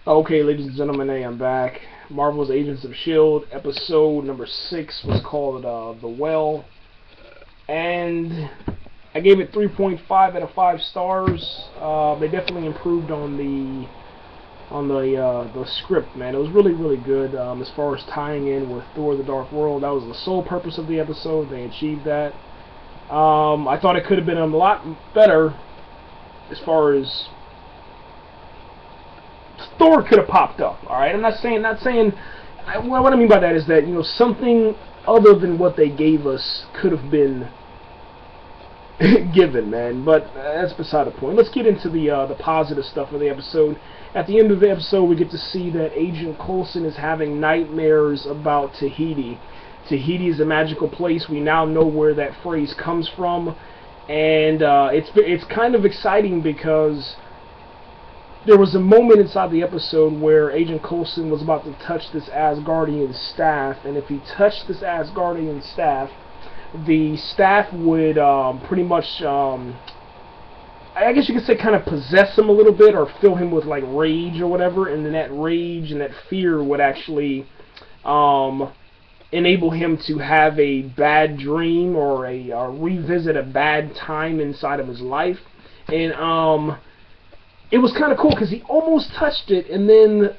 Okay, ladies and gentlemen, hey, I'm back. Marvel's Agents of S.H.I.E.L.D. episode number 6 was called The Well, and I gave it 3.5 out of 5 stars. They definitely improved on the script, man. It was really good as far as tying in with Thor: The Dark World. That was the sole purpose of the episode. They achieved that. I thought it could have been a lot better as far as Thor could have popped up. All right, I'm not saying. What I mean by that is that, you know, something other than what they gave us could have been given, man. But that's beside the point. Let's get into the positive stuff of the episode. At the end of the episode, we get to see that Agent Coulson is having nightmares about Tahiti. Tahiti is a magical place. We now know where that phrase comes from, and it's kind of exciting because there was a moment inside the episode where Agent Coulson was about to touch this Asgardian staff, and if he touched this Asgardian staff, the staff would pretty much, I guess you could say, kind of possess him a little bit, or fill him with like rage or whatever, and then that rage and that fear would actually enable him to have a bad dream or revisit a bad time inside of his life. And it was kind of cool because he almost touched it, and then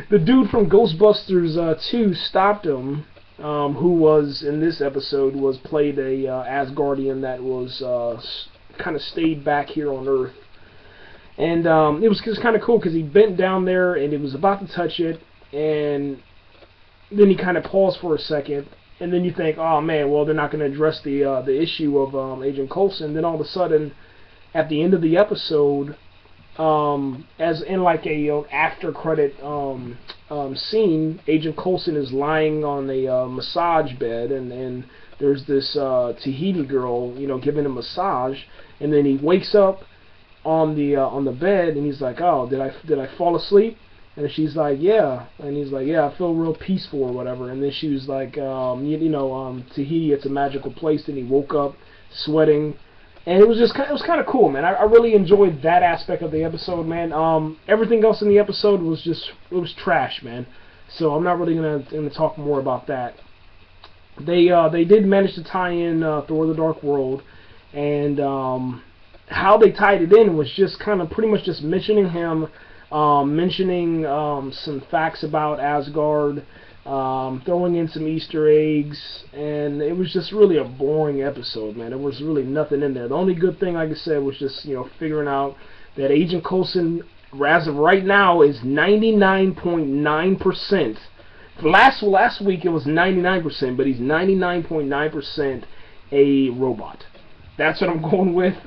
the dude from Ghostbusters 2 stopped him, who was, in this episode, was played a Asgardian that was kind of stayed back here on Earth. And it was kind of cool because he bent down there and it was about to touch it, and then he kind of paused for a second, and then you think, oh man, well, they're not going to address the issue of Agent Coulson. Then all of a sudden, at the end of the episode, as in like a after credit scene, Agent Coulson is lying on a massage bed, and there's this Tahiti girl, you know, giving him a massage, and then he wakes up on the bed, and he's like, oh, did I fall asleep? And she's like, yeah. And he's like, yeah, I feel real peaceful or whatever. And then she was like, Tahiti, it's a magical place. And he woke up sweating. And it was kind of cool, man. I really enjoyed that aspect of the episode, man. Everything else in the episode was it was trash, man. So I'm not really gonna talk more about that. They did manage to tie in Thor: The Dark World, and how they tied it in was just kind of pretty much just mentioning him, mentioning some facts about Asgard, throwing in some Easter eggs, and it was just really a boring episode, man. There was really nothing in there. The only good thing, like I said, was just, you know, figuring out that Agent Coulson, as of right now, is 99.9%. Last week it was 99%, but he's 99.9% a robot. That's what I'm going with.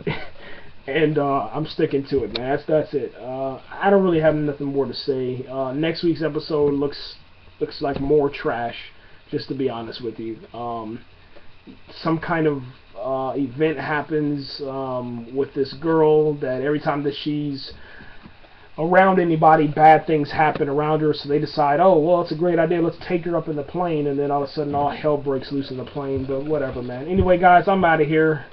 And I'm sticking to it, man. That's it. I don't really have nothing more to say. Next week's episode looks like more trash, just to be honest with you. Some kind of event happens with this girl that every time that she's around anybody, bad things happen around her, so they decide, oh, well, it's a great idea, let's take her up in the plane, and then all of a sudden all hell breaks loose in the plane. But whatever, man. Anyway, guys, I'm out of here.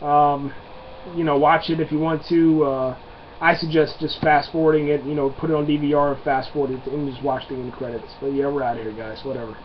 You know, watch it if you want to. I suggest just fast forwarding it, you know, put it on DVR and fast forward it and just watch the end credits. But yeah, we're out of here, guys. Whatever.